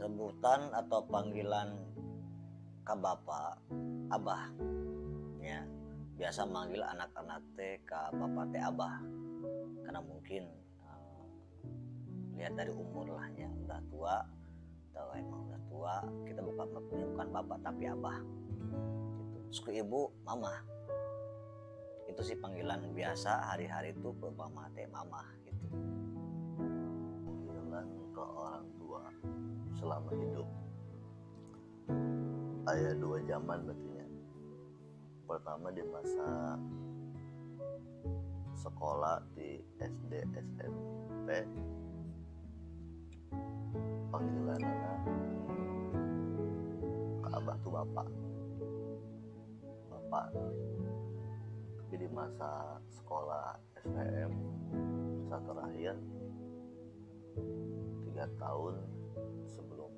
Sebutan atau panggilan ka bapak abah ya, biasa manggil anak-anak teh ka bapak teh abah karena mungkin lihat dari umur lah ya, udah tua atau emang udah tua, kita bukan bapak tapi abah gitu. Suku ibu mama, itu sih panggilan biasa hari-hari itu ke mama teh mama gitu. Panggilan ke orang tua selama hidup ada dua zaman berarti. Pertama di masa sekolah di SD SMP, panggilan anak ke abah tuh bapak. Tapi di masa sekolah STM masa terakhir 3 tahun sebelum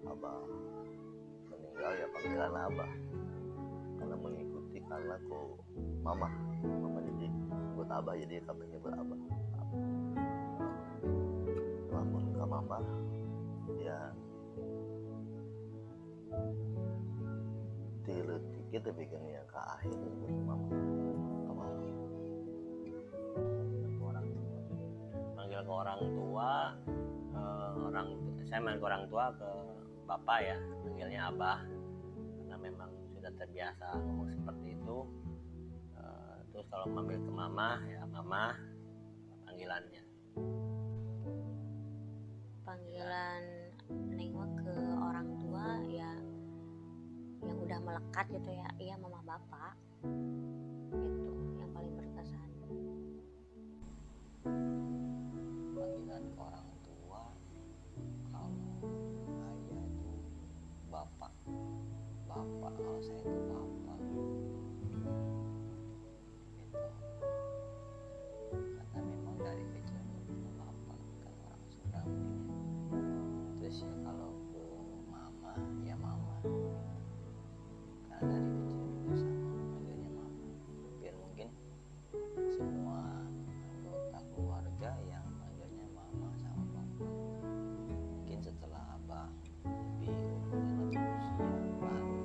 abah meninggal ya panggilan abah, karena mengikuti karena ku mama jadi buat abah, jadi katanya buat abah. Namun ke mama ya tiletik kita bikinnya ke akhir untuk mama ke mama. Manggil ke orang tua, saya manggil ke orang tua ke bapak ya, manggilnya abah karena memang sudah terbiasa ngomong seperti itu. Terus kalau manggil ke mama ya mama panggilannya. Panggilan nengok ke orang tua ya yang udah melekat gitu ya, iya mama bapak, itu yang paling berkesan. Panggilan ke orang tua kalau ayah itu bapak, kalau saya itu bapak gitu. Karena memang dari kecil bapak kan orang Sunda mungkin ya. Terus ya kalau ke mama ya mama, karena dari kecil juga sama manggilnya mama. Biar mungkin semua anggota keluarga yang manggilnya mama sama bapak. Mungkin setelah abang lebih umurnya lebih usia baru,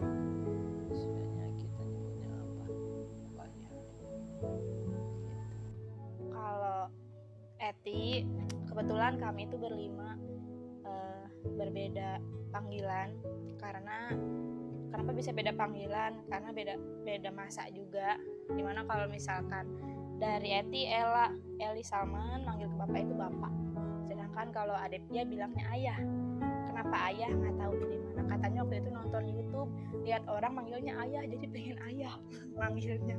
istilahnya kita nyebutnya apa ya gitu. Kalau Eti, kebetulan kami itu berlima berbeda panggilan. Kenapa bisa beda panggilan? Karena beda masa juga. Dimana kalau misalkan dari Eti, Eli Salman manggil ke bapak itu bapak. Sedangkan kalau adik dia bilangnya ayah. Kenapa ayah? Nggak tahu dari mana. Katanya waktu itu nonton YouTube, lihat orang manggilnya ayah, jadi pengen ayah manggilnya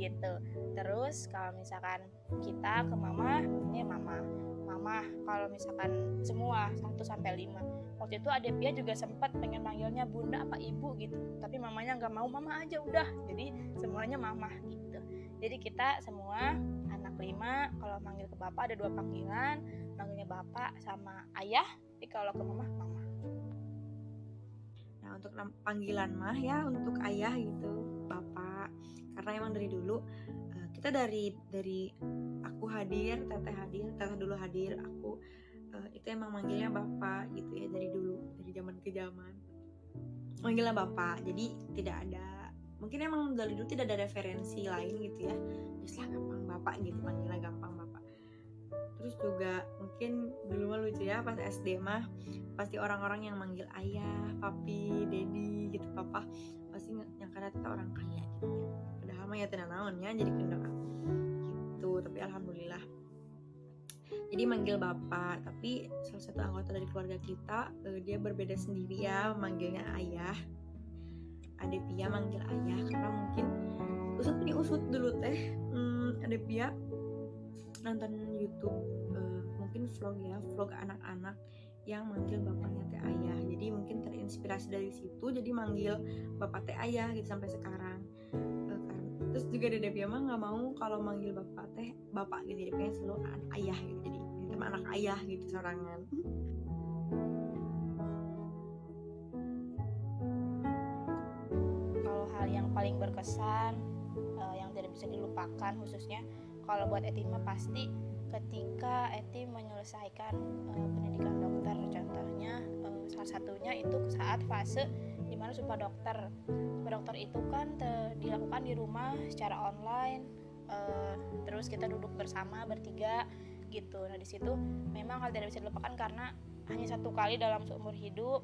gitu. Terus kalau misalkan kita ke mama, ini mama. Kalau misalkan semua 1 sampai 5. Waktu itu adik dia juga sempat pengen manggilnya bunda apa ibu gitu, tapi mamanya nggak mau, mama aja udah. Jadi semuanya mama gitu. Jadi kita semua anak 5 kalau manggil ke bapak ada 2 panggilan, manggilnya bapak sama ayah. Tapi kalau ke mama. Nah untuk panggilan mah ya untuk ayah gitu, bapak. Karena emang dari dulu kita dari aku hadir, teteh dulu hadir, aku itu emang manggilnya bapak gitu ya dari dulu, dari zaman ke zaman manggilnya bapak. Jadi tidak ada, mungkin emang dari dulu tidak ada referensi lain gitu ya, biasanya gampang bapak gitu, panggilnya gampang bapak. Terus juga mungkin dulu mah lucu ya pas SD mah pasti orang-orang yang manggil ayah, papi, dedi gitu, papa pasti nyangka kita orang kaya gitu ya. Padahal mah ya tidak naonnya jadi kendala gitu. Tapi alhamdulillah jadi manggil bapak. Tapi salah satu anggota dari keluarga kita dia berbeda sendiri ya, manggilnya ayah. Ade Pia manggil ayah karena mungkin usut dulu teh Ade Pia nonton YouTube mungkin vlog anak-anak yang manggil bapaknya teh ayah, jadi mungkin terinspirasi dari situ jadi manggil bapak teh ayah gitu sampai sekarang. Terus juga Dede Pia mah nggak mau kalau manggil bapak teh bapak gitu, jadi pengen selalu ayah gitu, jadi teman anak ayah gitu sorangan. Kalau hal yang paling berkesan yang tidak bisa dilupakan khususnya kalau buat Etima pasti ketika Eti menyelesaikan pendidikan dokter. Contohnya salah satunya itu saat fase dimana Sumpah Dokter. Sumpah Dokter itu kan dilakukan di rumah secara online, terus kita duduk bersama bertiga gitu. Nah di situ memang hal tidak bisa dilupakan karena hanya satu kali dalam seumur hidup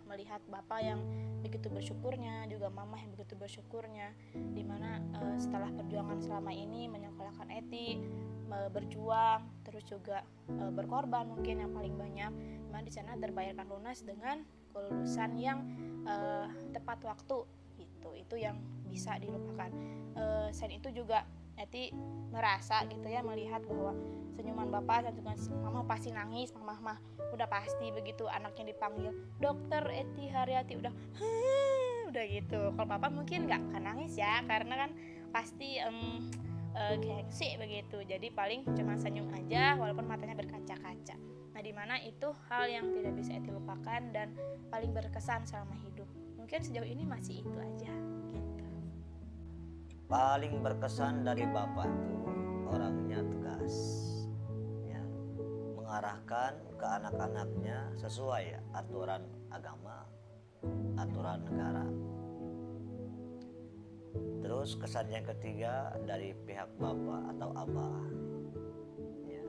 melihat bapak yang begitu bersyukurnya, juga mama yang begitu bersyukurnya, dimana setelah perjuangan selama ini menyekolahkan Eti, berjuang, terus juga berkorban mungkin yang paling banyak, dimana di sana terbayarkan lunas dengan kelulusan yang tepat waktu. Itu yang bisa dilupakan. Selain itu juga Eti merasa gitu ya, melihat bahwa senyuman bapak dan juga mama pasti nangis. Mama mah udah pasti begitu anaknya dipanggil dokter Eti Haryati udah gitu. Kalau papa mungkin nggak akan nangis ya, karena kan pasti gengsi begitu. Jadi paling cuma senyum aja walaupun matanya berkaca-kaca. Nah dimana itu hal yang tidak bisa Eti lupakan dan paling berkesan selama hidup. Mungkin sejauh ini masih itu aja gitu. Paling berkesan dari bapak tuh orangnya tegas ya, mengarahkan ke anak-anaknya sesuai ya, aturan agama, aturan negara. Terus kesan yang ketiga dari pihak bapak atau abah ya,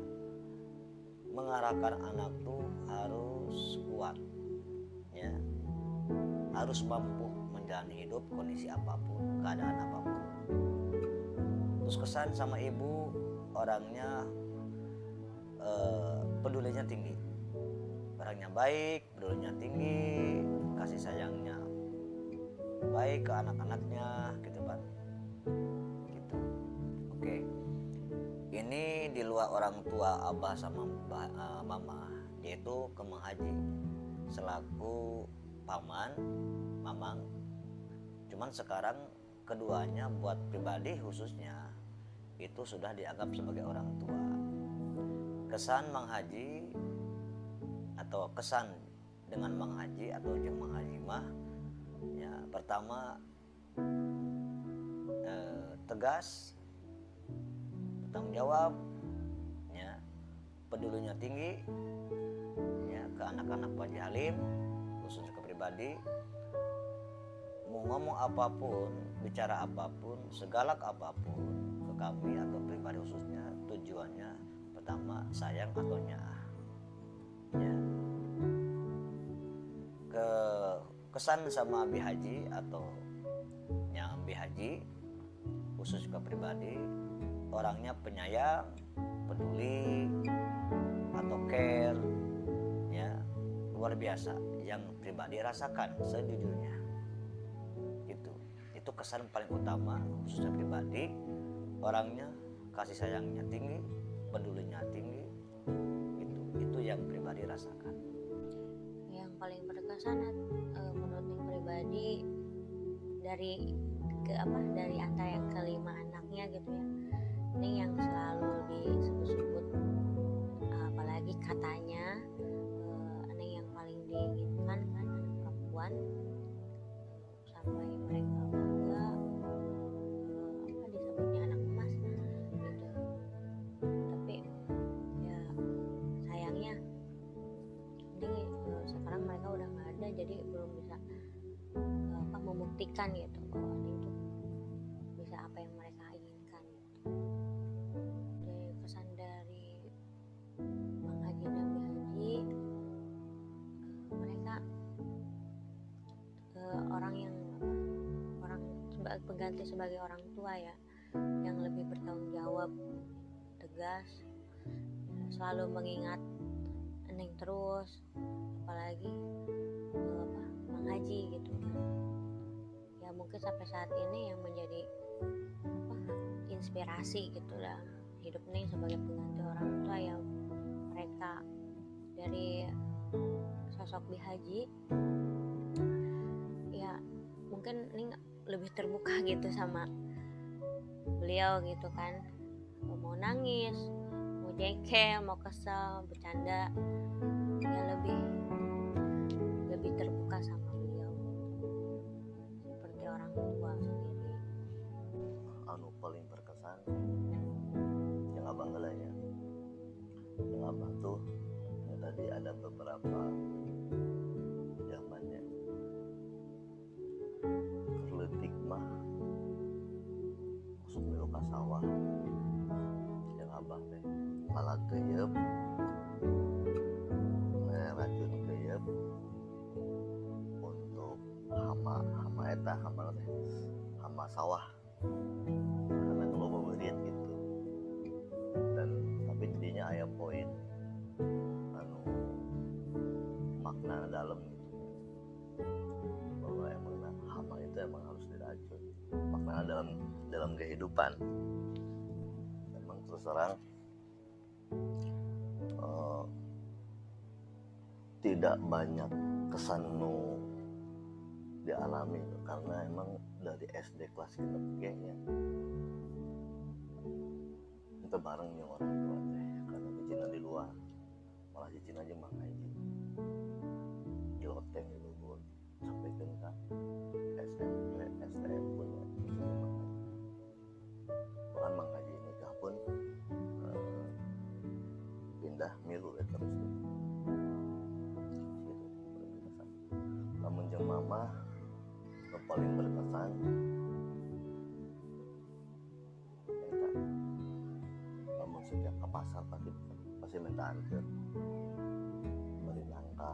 mengarahkan anak tuh harus kuat ya, harus mampu menjalani hidup kondisi apapun, keadaan apapun. Terus kesan sama ibu orangnya pedulinya tinggi, orangnya baik, pedulinya tinggi, kasih sayangnya baik ke anak-anaknya gitu kan gitu. Oke, ini di luar orang tua abah sama mama, dia itu ke Mang Haji selaku paman mamang. Cuman sekarang keduanya buat pribadi khususnya itu sudah dianggap sebagai orang tua. Kesan Mang Haji atau kesan dengan Mang Haji atau jeung Mang Haji mah ya, pertama tegas, bertanggung jawab ya, pedulinya tinggi ya ke anak-anak Pak Haji Halim, khususnya ke pribadi. Mau ngomong apapun, bicara apapun, segalak apapun ke kami atau pribadi khususnya, tujuannya pertama sayang atau nyah ya. Kesan sama Abi Haji atau yang Abi Haji khusus ke pribadi, orangnya penyayang, peduli atau care ya, luar biasa, yang pribadi rasakan sejujurnya. Itu kesan paling utama khususnya pribadi, orangnya kasih sayangnya tinggi, pedulinya tinggi, itu yang pribadi rasakan. Yang paling berkesan menurut yang pribadi dari antara yang kelima anaknya gitu ya, ini yang selalu disebut-sebut, apalagi katanya ini yang paling diinginkan kan anak perempuan, sampai mereka bangga disebutnya anak emas gitu. Tapi ya sayangnya ini sekarang mereka udah nggak ada, jadi belum bisa membuktikan gitu bahwa itu bisa apa yang mereka inginkan gitu. Dari kesan dari Mang Haji dan Bi Haji, mereka orang pengganti sebagai orang tua ya, yang lebih bertanggung jawab, tegas, selalu mengingat Neng terus, apalagi Mang Haji gitu kan ya, mungkin sampai saat ini yang menjadi inspirasi gitu lah hidup Neng sebagai pengganti orang tua ya. Mereka dari sosok Bi Haji ya, mungkin Neng lebih terbuka gitu sama beliau gitu kan, mau nangis, mau jengkel, mau kesel, bercanda ya, lebih terbuka sama beliau seperti orang tua sendiri. Anu paling berkesan yang abang ya, abah tuh ya tadi ada beberapa zamannya kerletik mah masuk milu ka sawah yang abah teh malah keyep racun keyep untuk hama eta hama sawah karena kalau beberit gitu. Dan tapi jadinya aya poin anu makna dalam gitu bahwa emang hama itu emang harus diracun, makna dalam kehidupan. Emang terus terang tidak banyak kesan nu dialami karena emang dari SD kelas kita kayaknya itu bareng nih orang tua teh karena cicina di luar malah cicina aja mah ngaji di loteng di luhur sampai ke SMP STM pun ya cicina mah ngaji bahkan mah ngaji nikah pun pindah milu ya terus gitu berkesan. Namun jeung mama yang paling berkesan eta namun setiap ke pasar pasti minta antar beli nangka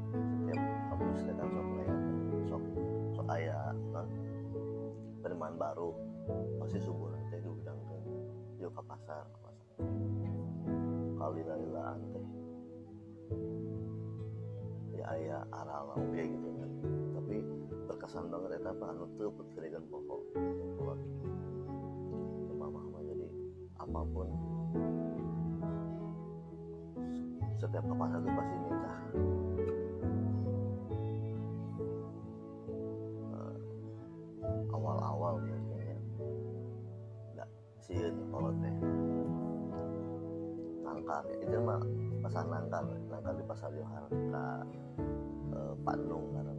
setiap kamu sedang sok aya penerimaan baru pasti subuh nanti diundangkan yuk ke pasar kali lalilaan teh ya aya aral oge gitu kan tapi berkesan banget eta apa anu teu putregan pokok keluar mama jadi apapun setiap ke pasar tuh pasti minta awal-awal biasanya enggak sieun kolot teh nangkar ya itu mah pasar nangkar di pasar Johan ka Bandung karena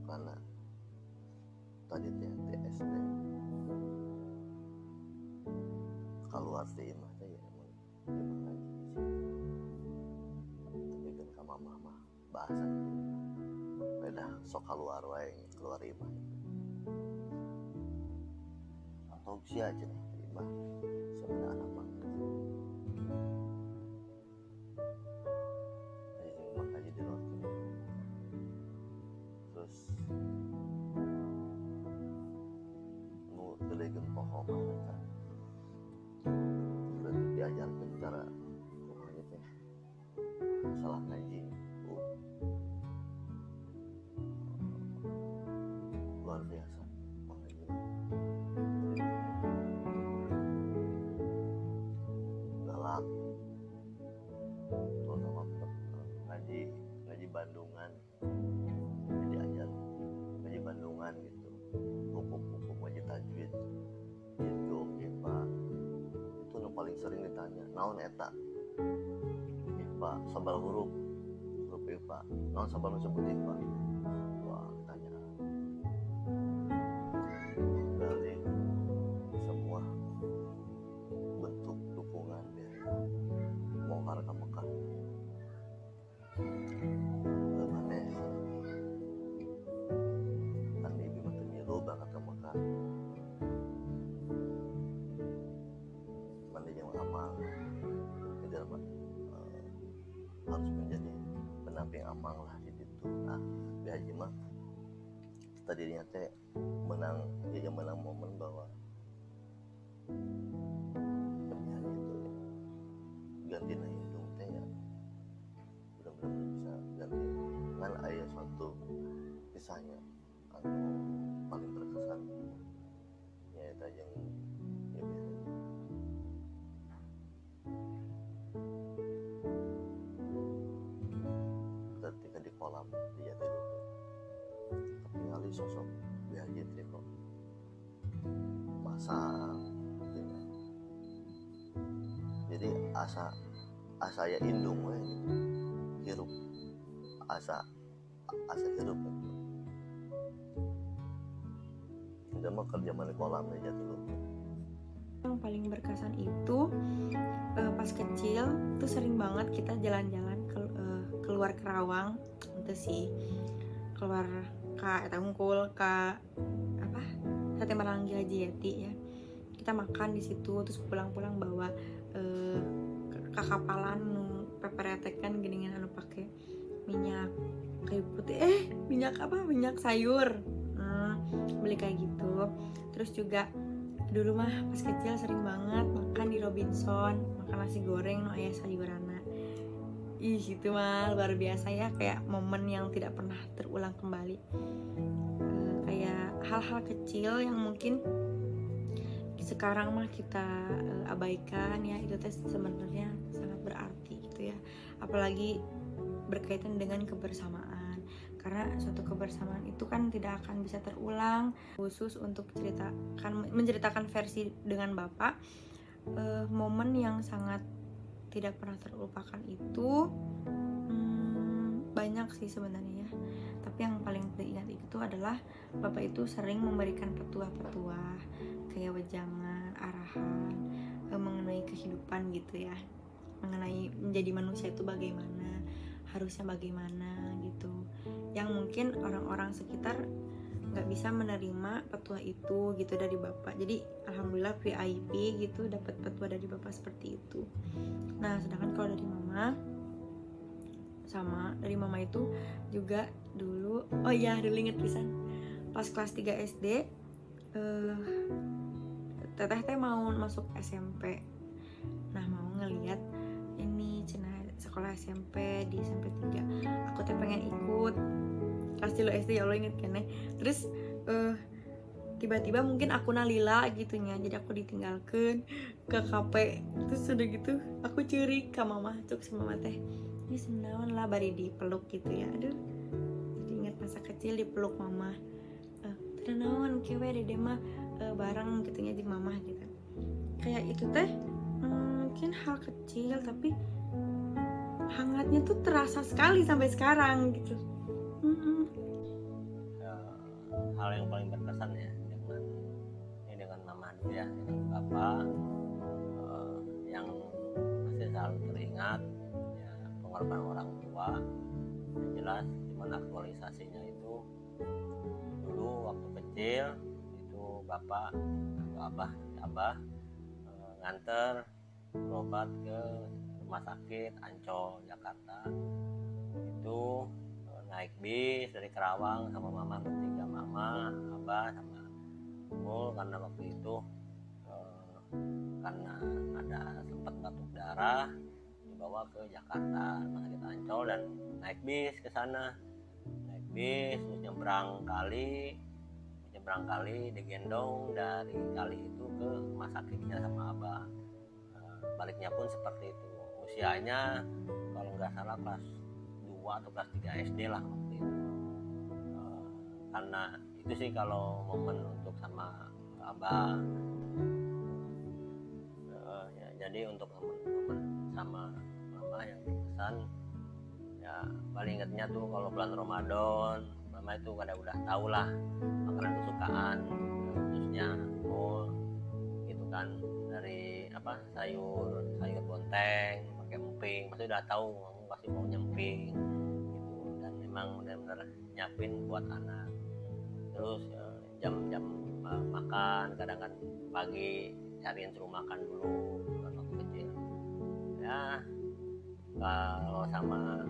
karena tadi SD keluar di imah teh ya emang ngaji tapi kan ka mama mah bahasa beda sok keluar wae keluar imah atau sia aja nih imah sebenarnya anak banget jadi imah ngaji di luar terus nu telegan pohon kan terus diajarkan cara pokoknya teh salah ngaji luar biasa mengaji galak terus sama ngaji Bandungan diajar ngaji Bandungan gitu hukum ngaji tajwid gitu IPA itu yang paling sering ditanya naon eta IPA sabal huruf IPA naon sabal disebut IPA wah ditanya dari semua bentuk dukungan dari bongkar ke Mekah mana kan ibu mah milu banget ke Mekah mana yang amal kejar harus menjadi pendamping amal lah di situ. Nah di haji mah tadinya teh menang momen bahwa pemilihan itu ya ganti hidung teh ya benar-benar bisa ganti kan aya suatu kisahnya anu paling berkesan ya eta yang ya biasa ketika di kolam dia tidur ketinggalan sosok biaya teh kok masak gitu ya. Jadi asa ya indung we gitu hirup asa hidup gitu. Kita mah kerja di kolam aja dulu. Yang paling berkesan itu pas kecil tuh sering banget kita jalan-jalan keluar Kerawang, itu sih keluar ke Tungkul ke apa Sate Maranggi Haji Yeti ya. Kita makan di situ terus pulang-pulang bawa ke kapalan nu peperetekan geningan anu pake minyak kayu putih minyak sayur. Beli kayak gitu. Terus juga dulu mah pas kecil sering banget makan di Robinson, makan nasi goreng no aya sayurana. Itu mah luar biasa ya, kayak momen yang tidak pernah terulang kembali. Kayak hal-hal kecil yang mungkin sekarang mah kita abaikan ya, itu teh sebenarnya sangat berarti gitu ya. Apalagi berkaitan dengan kebersamaan, karena suatu kebersamaan itu kan tidak akan bisa terulang. Khusus untuk menceritakan versi dengan Bapak, momen yang sangat tidak pernah terlupakan itu banyak sih sebenarnya ya. Tapi yang paling diingat itu adalah Bapak itu sering memberikan petuah-petuah kayak wejangan, arahan mengenai kehidupan gitu ya, mengenai menjadi manusia itu bagaimana, harusnya bagaimana gitu, yang mungkin orang-orang sekitar nggak bisa menerima petua itu gitu dari Bapak. Jadi alhamdulillah VIP gitu dapat petua dari Bapak seperti itu. Nah sedangkan kalau dari Mama itu juga dulu, dulu inget pisan pas kelas 3 SD teteh mau masuk SMP. Nah mau ngelihat ini cenah sekolah SMP di SMP 3, aku teh pengen ikut kelas 3 SD, ya Allah inget kene. Terus tiba-tiba mungkin aku nalila gitunya, jadi aku ditinggalkan ke KP. Terus udah gitu aku curi ke mama, cuk sama mama teh ini semenawan lah bari dipeluk gitu ya. Aduh jadi ingat masa kecil dipeluk mama, ternawan kewe dede mah bareng gitunya di mama gitu. Kayak itu teh mungkin hal kecil tapi hangatnya tuh terasa sekali sampai sekarang gitu. Hal yang paling berkesan ya dengan mama dulu ya, dengan bapak yang masih selalu teringat ya, pengorbanan orang tua. Yang jelas cuman aktualisasinya itu dulu waktu kecil itu bapak atau abah nganter berobat ke rumah sakit Ancol Jakarta. Itu naik bis dari Kerawang sama mama bertiga, mama, abah, sama Mul, karena waktu itu karena ada sempat batuk darah dibawa ke Jakarta rumah sakit Ancol dan naik bis ke sana. Naik bis terus nyebrang kali digendong dari kali itu ke rumah sakitnya sama abah. Baliknya pun seperti itu. Usianya kalau nggak salah kelas 2 atau kelas 3 SD lah waktu itu. Karena itu sih kalau momen untuk sama abah. Jadi untuk momen sama mama yang berkesan ya paling ingatnya tuh kalau bulan Ramadan, mama itu udah tahu lah makanan kesukaan khususnya Mul gitu kan, dari sayur bonteng pakai emping, pasti udah tahu kamu pasti mau nyemping gitu, dan memang benar-benar nyiapin buat anak. Terus jam-jam makan kadang kan pagi cariin suruh makan dulu waktu kecil ya. Kalau sama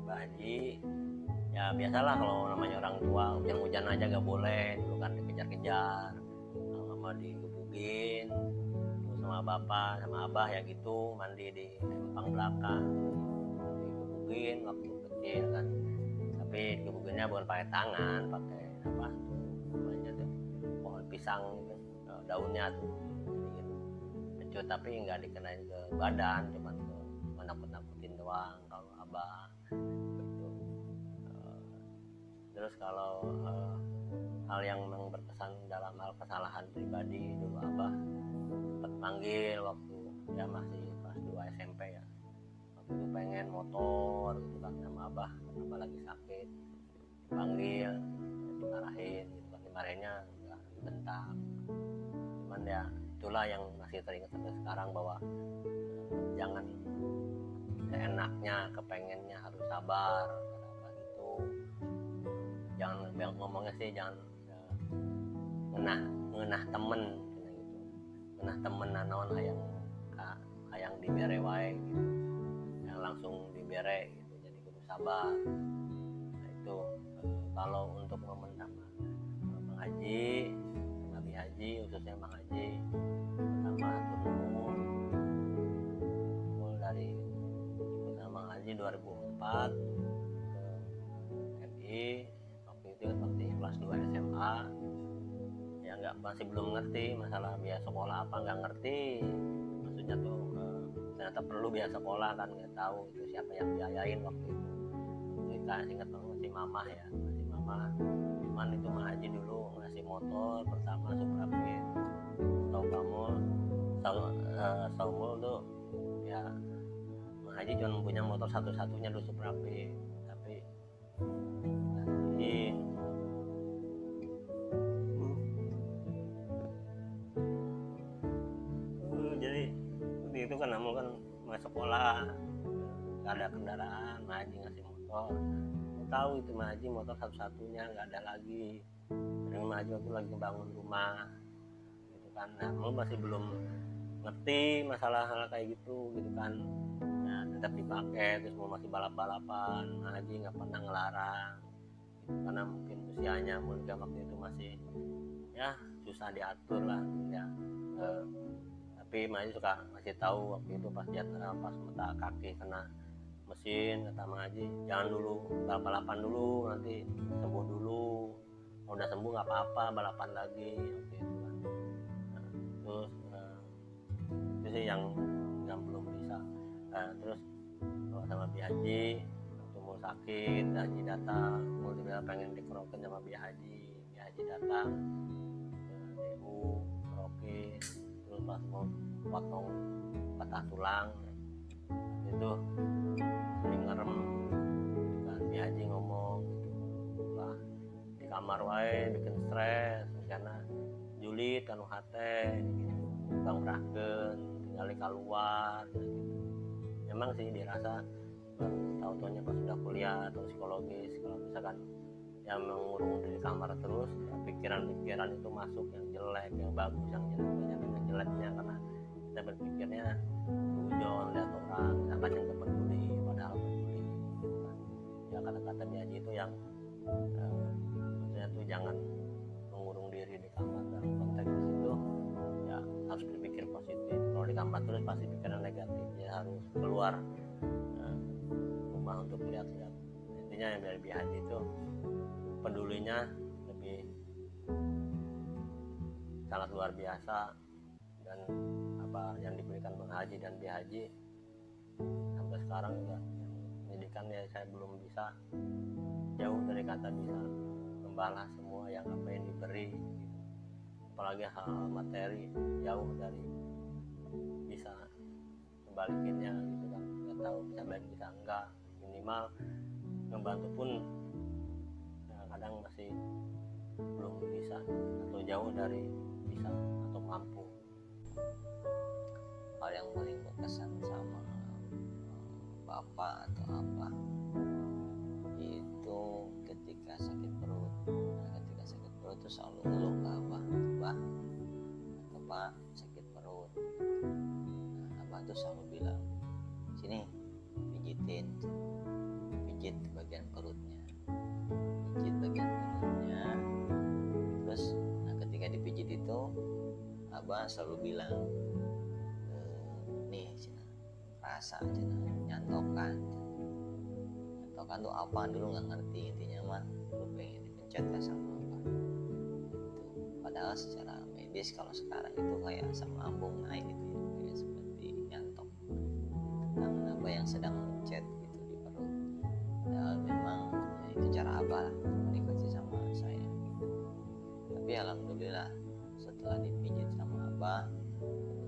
Mbak Haji ya biasalah, kalau namanya orang tua hujan-hujan aja gak boleh dulu kan, dikejar-kejar sama digebugin. Terus sama bapak sama abah ya gitu, mandi di empang belakang digebugin waktu kecil kan, tapi digebuginnya bukan pakai tangan, pakai namanya tuh pohon pisang gitu, daunnya tuh pencut, tapi nggak dikenain ke badan, cuman nakut-nakutin doang kalau abah gitu. Terus kalau hal yang memang berkesan dalam hal kesalahan pribadi, dulu abah sempat manggil waktu dia masih kelas 2 SMP ya, waktu itu pengen motor gitu kan sama abah lagi sakit, dipanggil, dimarahin gitu kan, dimarahinnya enggak dibentak. Cuman ya itulah yang masih teringat sampai sekarang, bahwa jangan seenaknya, kepengennya, harus sabar, kata abah gitu. Jangan ngomongnya sih, jangan ngenah temen gitu, ngenah temen naon hayang dibere wae gitu, yang langsung dibere gitu, jadi kudu sabar. Nah itu kalau untuk momen sama Bang Haji, Nabi Haji, khususnya Bang Haji, pertama turun dari ikut sama Bang Haji 2004 ke MI. Waktu itu waktu kelas 2 SMA, ya masih belum ngerti masalah biaya sekolah apa, nggak ngerti maksudnya tuh ternyata perlu biaya sekolah kan, nggak tahu itu siapa yang biayain waktu itu. Kita ingat banget masih mamah ya, masih mamah. Cuman itu Bang Haji dulu ngasih motor pertama Suprapit. Tahu kamu Saumul tuh ya, Bang Haji cuma punya motor satu-satunya dulu Suprapit, tapi jadi itu kan namun kan mau sekolah nggak ada kendaraan, Bang Haji ngasih motor. Tahu itu Bang Haji motor satu-satunya, nggak ada lagi. Dan Bang Haji waktu lagi bangun rumah gitu kan, nah masih belum ngerti masalah hal kayak gitu kan. Nah tetap dipakai, terus masih balap-balapan. Bang Haji nggak pernah ngelarang gitu, karena mungkin usianya mungkin waktu itu masih ya susah diatur lah ya. Tapi Bang Haji suka ngasih tahu waktu itu pas mata kaki kena mesin, kata Bang Haji jangan dulu balapan dulu, nanti sembuh dulu, kalau udah sembuh nggak apa-apa balapan lagi waktu itu kan. Nah, terus itu sih yang belum bisa. Terus sama Bi Haji waktu mau sakit, Haji datang, mau pengen dikerokin sama Bi Haji datang ke DU kerokin. Terus pas mau potong patah tulang itu sering ngerem kan, Bi Haji ngomong lah di kamar wae bikin stres karena julid kan hate gitu, bang braken tinggal keluar gitu. Memang sih dirasa tahu-taunya pas sudah kuliah atau psikologis, kalau misalkan yang mengurung di kamar terus ya, pikiran-pikiran itu masuk yang jelek, yang bagus, yang jelek, banyak yang jeleknya, karena kita berpikirnya hujon lihat orang, misalkan yang gak peduli padahal peduli gitu kan. Ya kata-kata Bi Haji itu yang maksudnya tuh jangan mengurung diri di kamar. Dalam konteks itu ya harus berpikir positif. Kalau di kamar terus pasti pikiran negatif, ya harus keluar rumah untuk lihat-lihat. Intinya yang dari Bi Haji itu pedulinya lebih sangat luar biasa, dan apa yang diberikan Bang Haji dan Bi Haji sampai sekarang juga pendidikan ya saya belum bisa, jauh dari kata bisa membalas semua yang apa yang diberi gitu. Apalagi hal materi jauh dari bisa membalikinnya gitu kan, nggak tahu bisa baik bisa enggak, minimal membantu pun ya, kadang masih belum bisa atau jauh dari bisa atau mampu. Hal yang paling berkesan sama bapak atau apa itu ketika sakit perut. Nah, ketika sakit perut itu selalu ngeluh ke abah, atau pak sakit perut. Nah, abah tuh selalu bilang, sini pijitin, pijit bagian perutnya, pijit bagian perutnya. Terus nah ketika dipijit itu abah selalu bilang, nih cina, rasa cina, nyantokan tuh apa, dulu nggak ngerti intinya mah dulu pengen dipencet sama apa gitu. Padahal secara medis kalau sekarang itu kayak asam lambung naik gitu ya, kayak seperti nyantok tentang apa yang sedang mencet gitu di perut. Padahal memang ya, itu cara abah lah komunikasi sama saya gitu. Tapi alhamdulillah setelah dipijit sama abah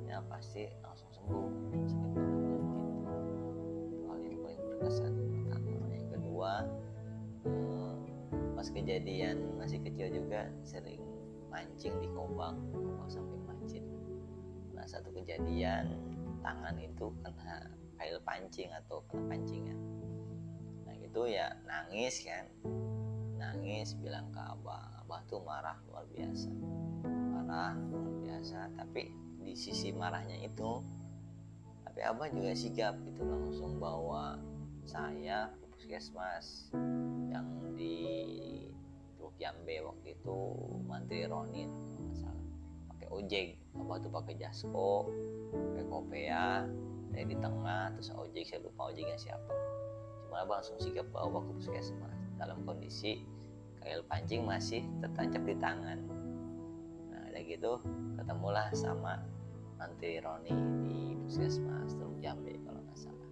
ya pasti langsung sembuh sakit perutnya gitu. Hal berkesan pertama. Yang kedua, pas kejadian masih kecil juga sering mancing di Kobang samping masjid. Nah, satu kejadian tangan itu kena kail pancing atau kena pancingan. Nah itu ya nangis kan, nangis bilang ke abah tuh marah luar biasa, tapi di sisi marahnya itu, tapi abah juga sigap gitu, langsung bawa saya ke puskesmas yang di Teluk Jambe waktu itu, Mantri Ronin kalau nggak salah, pakai ojek. Abah tuh pakai jasko, pakai kopea, saya di tengah, terus ojek, saya lupa ojeknya siapa. Cuma abah langsung sigap bawa ke puskesmas dalam kondisi kail pancing masih tertancap di tangan. Nah udah gitu ketemulah sama Mantri Roni di puskesmas Teluk Jambe kalau nggak salah.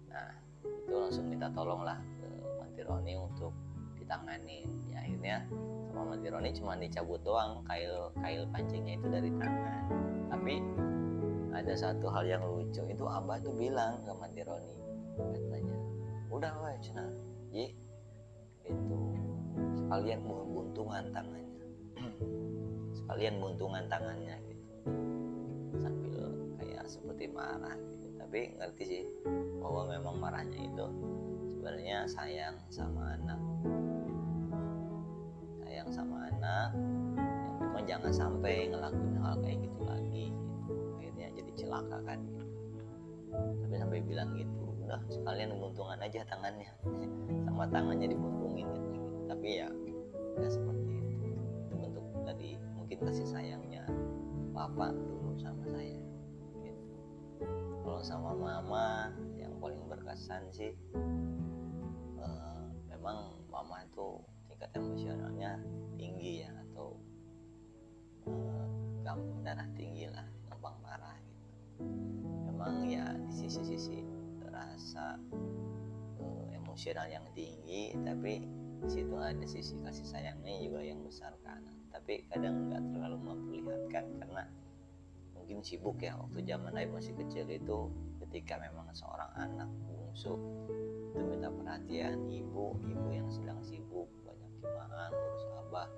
Nah itu langsung minta tolong lah ke Mantri Roni untuk ditanganin. Ya akhirnya sama Mantri Roni cuma dicabut doang kail pancingnya itu dari tangan. Tapi ada satu hal yang lucu, itu abah tuh bilang ke Mantri Roni, katanya, udah weh cina Ji, itu sekalian buntungan tangannya gitu, sambil kayak seperti marah gitu. Tapi ngerti sih bahwa memang marahnya itu sebenarnya sayang sama anak yang memang jangan sampai ngelakuin hal kayak gitu lagi gitu. Akhirnya jadi celaka kan gitu. Tapi sampai bilang gitu, udah sekalian buntungan aja tangannya sama tangannya dibuntungin gitu. Tapi ya nggak seperti itu bentuk dari mungkin kasih sayangnya bapak dulu sama saya gitu. Kalau sama mama yang paling berkesan sih, memang mama itu tingkat emosionalnya tinggi ya, atau darah tinggi lah, gampang marah gitu. Memang ya di sisi-sisi terasa emosional yang tinggi, tapi di situ ada sisi kasih sayangnya juga yang besar ke anak. Tapi kadang nggak terlalu memperlihatkan karena mungkin sibuk ya. Waktu zaman Aib masih kecil itu, ketika memang seorang anak bungsu itu minta perhatian ibu yang sedang sibuk banyak gimana urus abah,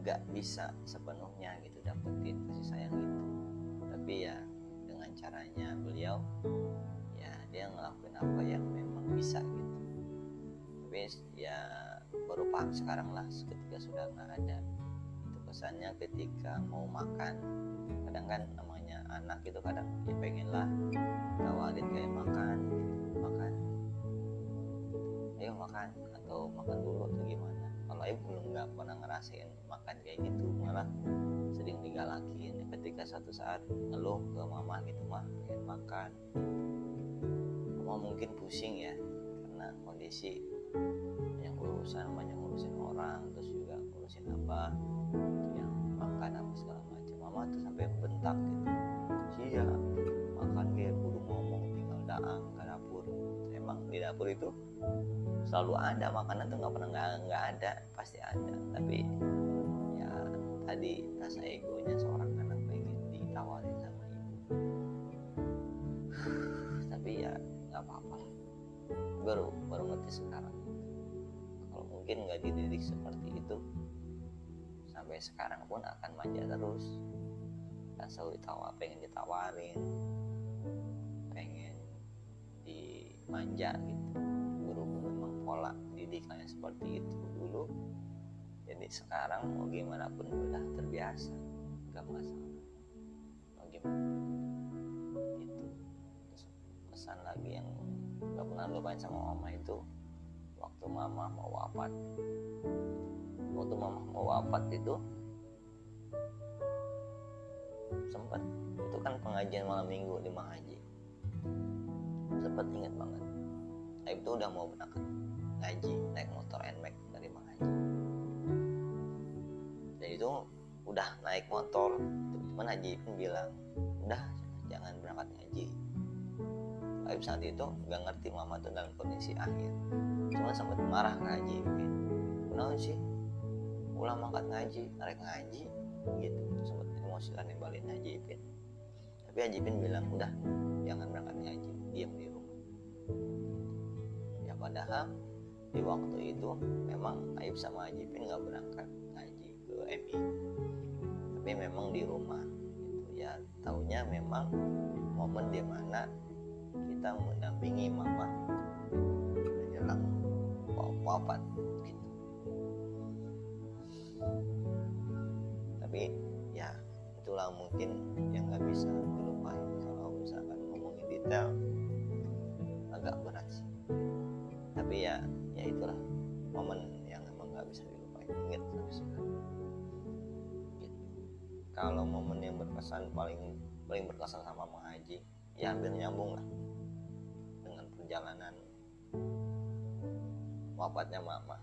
nggak bisa sepenuhnya gitu dapetin kasih sayang itu. Tapi ya dengan caranya beliau, ya dia ngelakuin apa yang memang bisa gitu. Tapi ya baru paham sekarang lah ketika sudah nggak ada. Itu pesannya ketika mau makan, kadang kan namanya anak itu kadang ya pengen lah tawarin kayak makan gitu, ayo makan atau makan dulu atau gimana. Kalau ibu belum nggak pernah ngerasain makan kayak gitu, malah sering digalakin. Ketika suatu saat ngeluh ke mama gitu, mah pengen makan, mama mungkin pusing ya karena kondisi banyak ngurusin orang, terus juga ngurusin apa yang makan apa segala macam. Mama tuh sampai bentak gitu, iya makan kayak kudu ngomong, tinggal daang ke dapur. Emang di dapur itu selalu ada makanan tuh, nggak pernah nggak ada, pasti ada. Tapi ya tadi rasa egonya seorang anak pengen ditawarin sama ibu. Tapi ya nggak apa-apa lah, baru ngerti sekarang. Kalau mungkin nggak dididik seperti itu, sampai sekarang pun akan manja terus, kan selalu pengen ditawarin, pengen dimanja gitu. Guru memang pola didikannya seperti itu dulu, jadi sekarang mau gimana pun udah terbiasa, nggak masalah mau gimana gitu. Terus pesan lagi yang nggak pernah lupain sama mama itu, waktu mama mau wafat itu sempat, itu kan pengajian malam minggu di Mang Haji, sempat ingat banget Aib tuh udah mau berangkat ngaji naik motor NMAX dari Mang Haji. Dan itu udah naik motor, cuman Haji pun bilang udah jangan berangkat ngaji. Aib saat itu nggak ngerti mama tuh dalam kondisi akhir, cuma sempat marah ke Haji Ipin, kenapa sih ulah mangkat ngaji, narik ngaji gitu, sempat emosian nimbalin Haji Ipin. Tapi Haji Ipin bilang udah jangan berangkat ngaji, diam di rumah. padahal di waktu itu memang Aib sama Haji Ipin nggak berangkat ngaji ke MI, tapi memang di rumah gitu ya. Taunya memang momen dimana kita mendampingi mama menjelang wafat gitu. Tapi ya itulah mungkin yang nggak bisa dilupain. Kalau misalkan ngomongin detail agak berat sih, tapi ya itulah momen yang emang nggak bisa dilupain, inget sampai sekarang gitu. Kalau momen yang berkesan paling berkesan sama Mang Haji ya hampir nyambung lah dengan perjalanan wafatnya mama.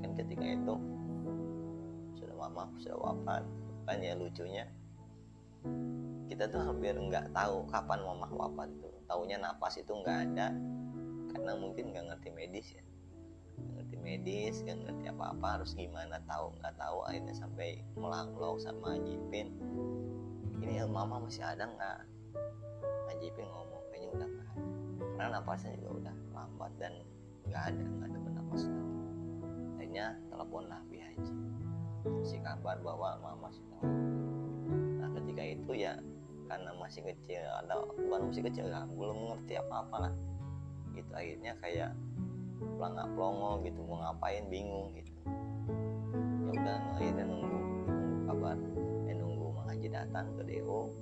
Kan ketika itu mama sudah wafat, kan ya lucunya kita tuh hampir nggak tahu kapan mama wafat itu. Taunya napas itu nggak ada karena mungkin nggak ngerti medis ya, nggak ngerti apa-apa harus gimana, nggak tahu. Akhirnya sampai melanglang sama Haji Ipin, ini mama masih ada nggak? Haji Ipin ngomong kayaknya udah nggak ada, karena napasnya juga udah lambat dan nggak ada bernapas lagi. Akhirnya teleponlah Bi Haji, kasih kabar bahwa mama sudah. Nah ketika itu ya karena masih kecil, bukan masih kecil ya, belum mengerti apa-apa lah gitu. Akhirnya kayak pelangak-pelongo gitu, mau ngapain bingung gitu. Ya udah akhirnya nunggu kabar, nunggu Mang Haji datang ke DO.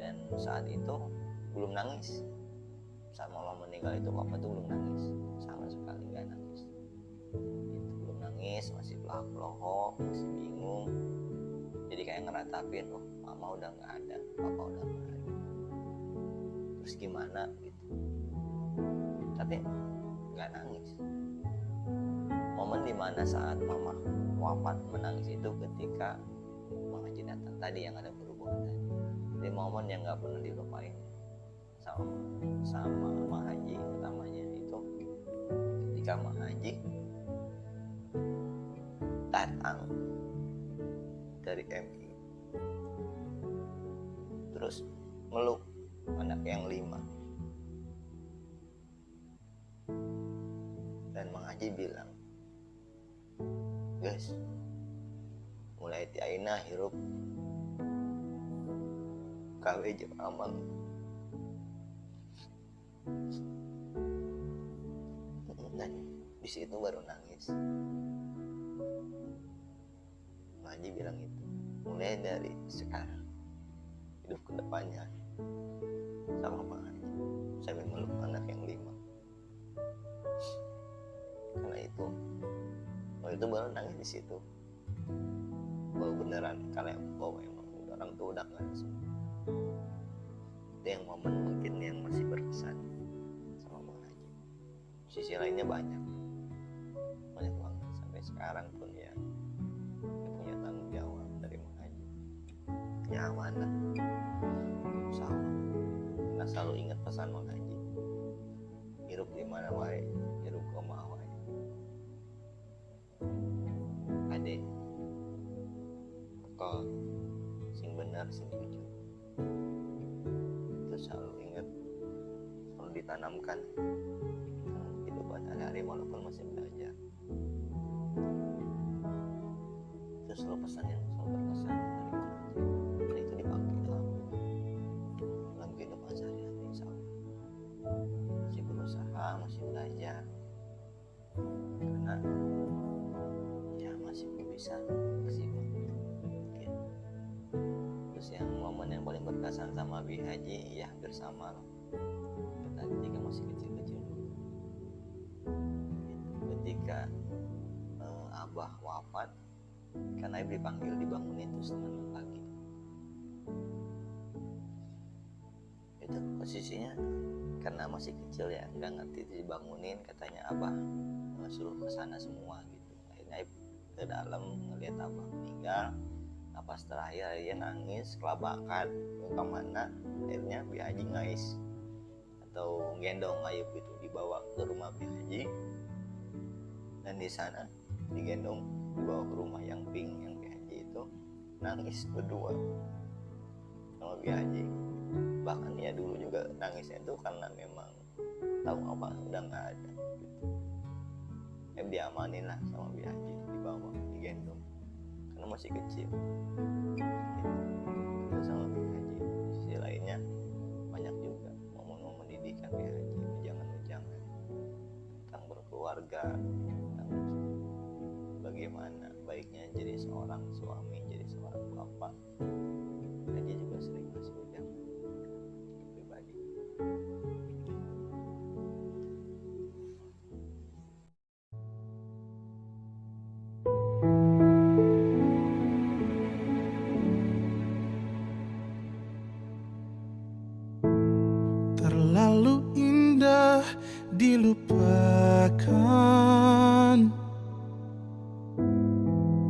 Dan saat itu belum nangis. Saat mama meninggal itu papa tuh belum nangis sama sekali, nggak nangis gitu, belum nangis, masih pelak-pelok, masih bingung. Jadi kayak ngeratapin, oh mama udah nggak ada, papa udah nggak ada, terus gimana gitu. Tapi nggak nangis. Momen dimana saat mama wafat menangis itu ketika Mang Haji datang tadi, yang ada berhubungan tadi. Jadi momen yang nggak pernah dilupain sama Mang Haji utamanya itu ketika Mang Haji datang dari MI terus meluk anak yang 5, dan Mang Haji bilang, guys, mulai ti ayeuna hirup kawe jeung amang. Dan di situ baru nangis. Mang Haji bilang itu, mulai dari sekarang hidup kedepannya sama Mang Haji sambil meluk anak yang 5. Karena itu baru nangis di situ, bahwa beneran kalian bahwa emang orang tuh udah nggak ada semua. Itu yang momen mungkin yang masih berkesan sama Mang Haji. Sisi lainnya banyak banget sampai sekarang pun ya punya tanggung jawab dari Mang Haji, punya amanah, usaha. Karena selalu ingat pesan Mang Haji, hirup di mana wae, hirup kumaha wae. Ade bekal sing benar sing jujur itu selalu ingat, selalu ditanamkan dalam kehidupan hari-hari walaupun masih belajar. Itu selalu pesan yang selalu berkesan dari Mang Haji, dan itu dipakai dalam kehidupan sehari-hari. Insya Allah masih berusaha, masih belajar, karena ya masih belum bisa maksimal gitu. Terus yang momen yang paling berkesan sama Bi Haji ya hampir sama loh, kita ketika masih kecil-kecil dulu gitu. Ketika abah wafat, kan Aib dipanggil dibangunin terus 6 pagi. Itu posisinya karena masih kecil ya, nggak ngerti dibangunin, katanya abah suruh ke sana semua gitu. Akhirnya Aib ke dalam ngelihat abah meninggal, napas terakhir dia nangis kelabakan ke mana. Akhirnya Bi Haji ngais atau gendong Aib itu, dibawa ke rumah Bi Haji, dan di sana digendong dibawa ke rumah yang pink yang Bi Haji itu, nangis berdua sama Bi Haji. Bahkan ya dulu juga nangisnya itu karena memang tahu apa udah nggak ada gitu. Diamanin lah sama Bi Haji, dibawa digendong karena masih kecil gitu. Terus sama Bi Haji sisi lainnya banyak juga momen-momen didikan Bi Haji, ujangan-ujangan tentang berkeluarga, tentang bagaimana baiknya jadi seorang suami, jadi seorang bapak. Haji juga sering kasih ujangan pribadi. Terlalu indah dilupakan,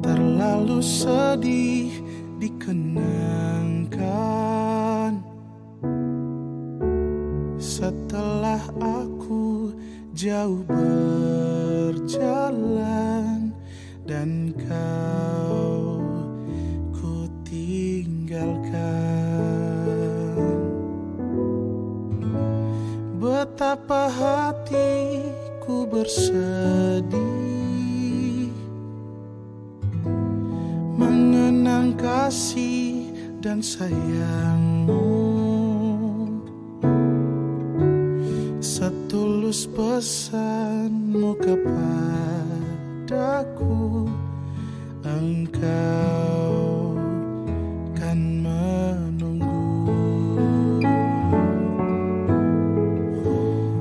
terlalu sedih dikenangkan. Setelah aku jauh berjalan dan kau ku tinggalkan, betapa hatiku bersedih mengenang kasih dan sayangmu. Setulus pesanmu kepadaku, engkau kan menunggu.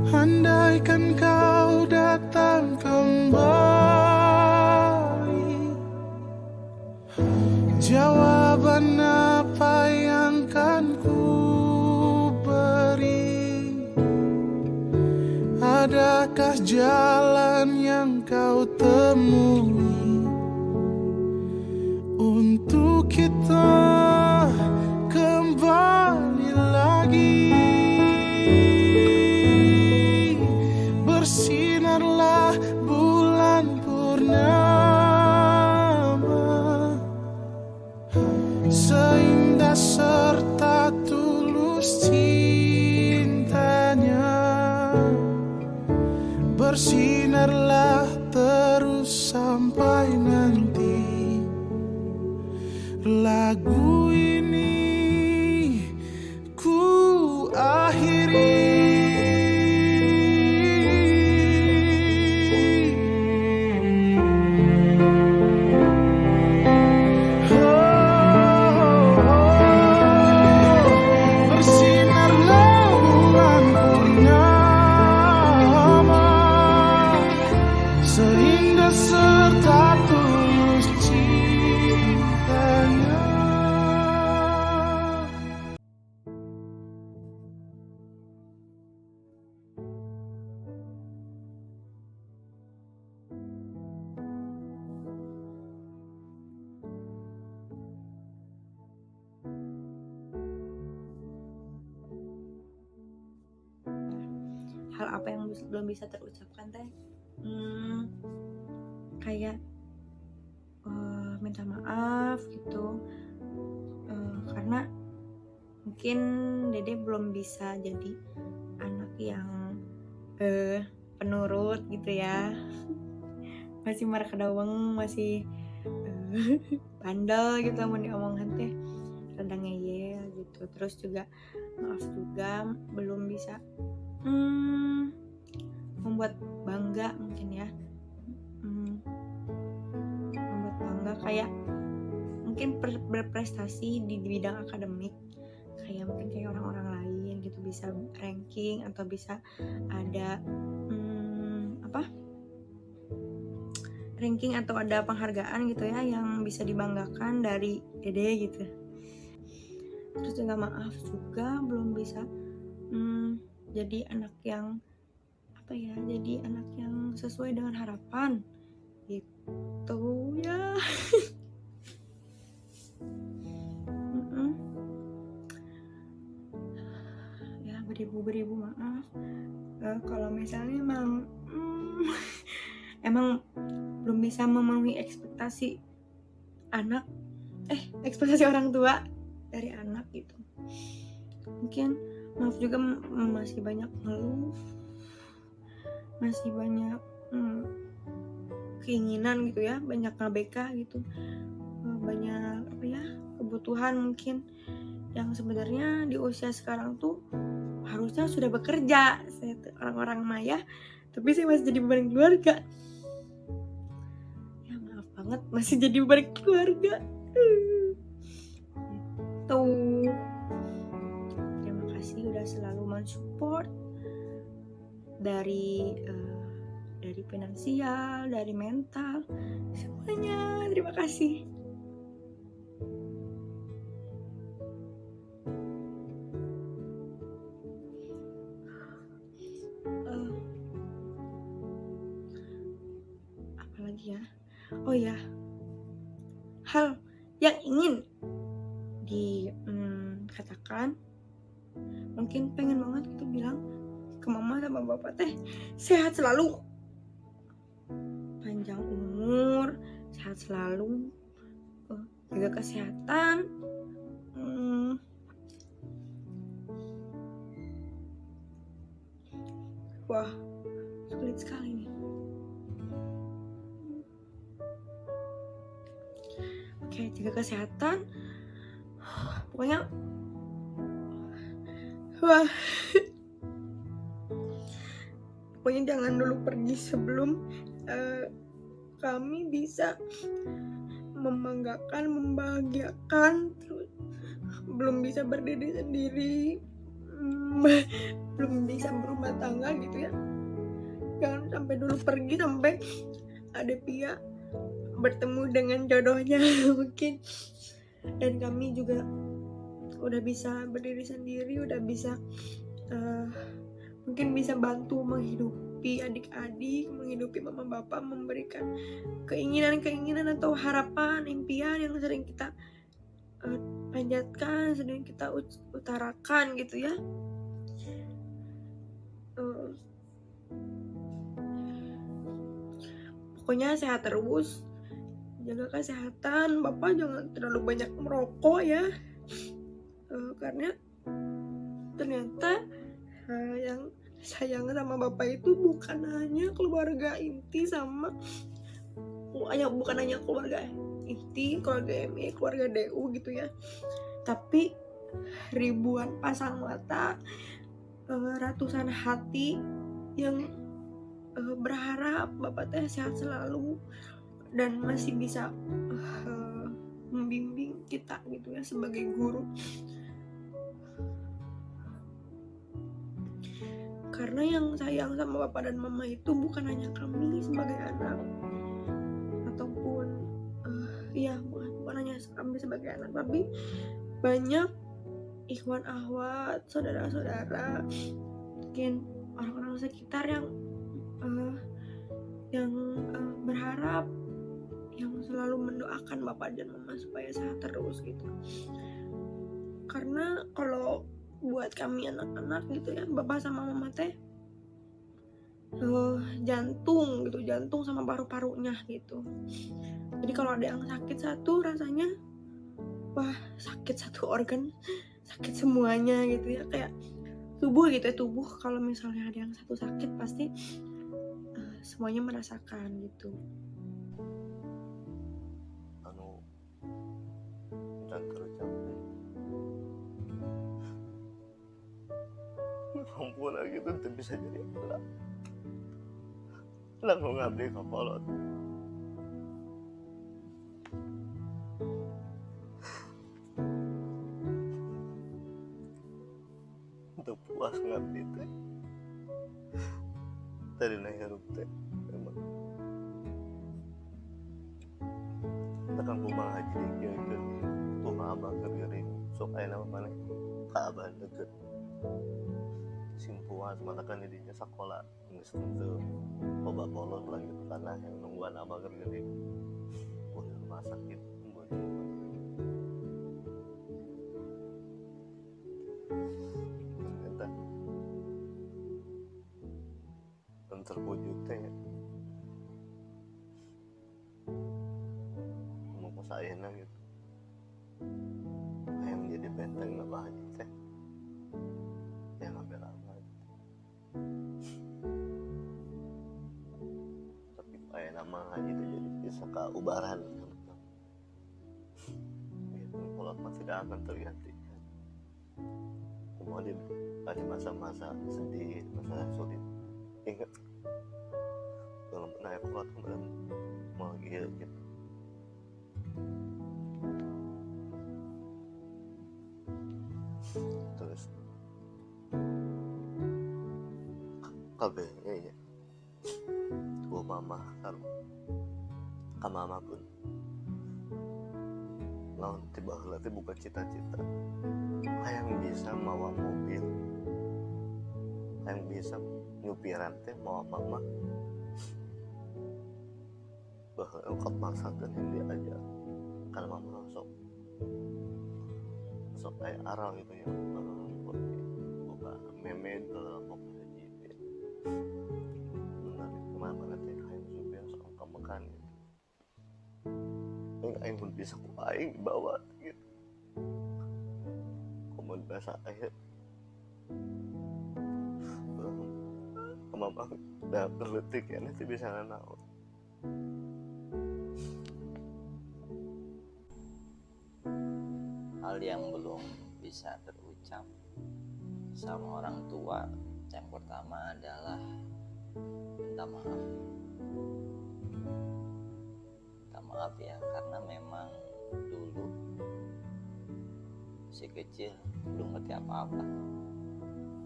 Andaikan kau datang kembali, jawaban apa yang kan ku beri? Adakah jalan yang kau temui untuk kita kembali lagi? Bersinarlah bulan purnama, seindah serta tulus cintanya. Bersinarlah terus sampai nanti lagu ini ku akhiri. Bersinarlah bulan purnama, seindah serta tulus cintanya. Hal apa yang belum bisa terucapkan teh? Kayak minta maaf gitu, karena mungkin Dede belum bisa jadi anak yang penurut gitu ya, masih markadaweng, masih bandel gitu, mau diomongkan teh rada ngeyel gitu. Terus juga maaf juga belum bisa membuat bangga mungkin ya, membuat bangga kayak mungkin berprestasi di bidang akademik, kayak mungkin kayak orang-orang lain gitu, bisa ranking atau bisa ada ranking atau ada penghargaan gitu ya yang bisa dibanggakan dari Dede gitu. Terus juga maaf juga belum bisa jadi anak yang jadi anak yang sesuai dengan harapan gitu ya. Ya beribu-beribu maaf kalau misalnya emang belum bisa memenuhi ekspektasi ekspektasi orang tua dari anak gitu. Mungkin maaf juga masih banyak ngeluh masih banyak keinginan gitu ya, banyak ngabeka gitu, banyak apa ya, kebutuhan mungkin yang sebenarnya di usia sekarang tuh harusnya sudah bekerja. Saya tuh orang-orang maya, tapi saya masih jadi beban keluarga. Ya maaf banget, masih jadi beban keluarga. Tuh, terima kasih udah selalu mensupport dari finansial, dari mental, semuanya. Terima kasih. Apalagi ya? Oh ya, hal yang ingin dikatakan, mungkin pengen banget gitu bilang ke mama sama bapak teh, sehat selalu, panjang umur, sehat selalu, jaga kesehatan. Wah, sulit sekali nih. Oke, jaga kesehatan. Pokoknya wah. Pokoknya jangan dulu pergi sebelum kami bisa membanggakan, membahagiakan, terus belum bisa berdiri sendiri, belum bisa berumah tangga gitu ya. Jangan sampai dulu pergi sampai ada pihak bertemu dengan jodohnya mungkin, dan kami juga udah bisa berdiri sendiri, udah bisa mungkin bisa bantu menghidupi adik-adik, menghidupi mama bapak, memberikan keinginan-keinginan atau harapan, impian yang sering kita panjatkan, sering kita utarakan gitu ya. Pokoknya sehat terus, jaga kesehatan. Bapak jangan terlalu banyak merokok ya, karena ternyata yang sayang sama bapak itu bukan hanya keluarga inti sama bukan hanya keluarga inti, keluarga ME, keluarga DU gitu ya, tapi ribuan pasang mata, ratusan hati yang berharap bapak teh sehat selalu dan masih bisa membimbing kita gitu ya sebagai guru. Karena yang sayang sama bapak dan mama itu bukan hanya kami sebagai anak, ataupun bukan hanya kami sebagai anak, tapi banyak ikhwan akhwat, saudara-saudara, mungkin orang-orang sekitar yang berharap, yang selalu mendoakan bapak dan mama supaya sehat terus gitu. Karena kalau buat kami anak-anak gitu ya, bapak sama mama teh jantung sama paru-parunya gitu. Jadi kalau ada yang sakit satu, rasanya wah sakit satu organ, sakit semuanya gitu ya, kayak tubuh gitu ya, tubuh kalau misalnya ada yang satu sakit pasti semuanya merasakan gitu. Ampun lagi tuh bisa jadi lah mau ngabdi ke kolot. Untuk puas ngabdi teh dari hirup teh emang tekan kumang haji dikeun kumaha abah geuring sok aya nama maneh ka abah deket simpuan sematakan didinya sekolah geus teu loba bolon lagi ke tanah yang nungguan abah geuring rumah sakit entah terwujud teh mau kusaeuna gitu yang menjadi benteng Abah Haji teh yang ngambil amat bisa keubaran gitu. Kalau tidak akan tergantikan. Semua di masa-masa sedih, masa sulit, ingat dalam naik kuat kemudian mau gitu. Terus kabehnya ya gua mama karo ka mama pun lawan tiba heula teh buka cita-cita hayang bisa mawa mobil, hayang bisa nyupiran teh mawa mama bahwa engkau maksakan yang diajar karena mama sok kayak arah gitu ya, buka meme dalam mobil jadi menarik kemana-mana teh hayang supir sok kamu kan gitu yang pun bisa ku aing bawa gitu komun bahasa akhir mama udah berletik ya nanti bisa naon. Hal yang belum bisa terucap sama orang tua yang pertama adalah minta maaf. Minta maaf ya, karena memang dulu si kecil belum ngerti apa-apa,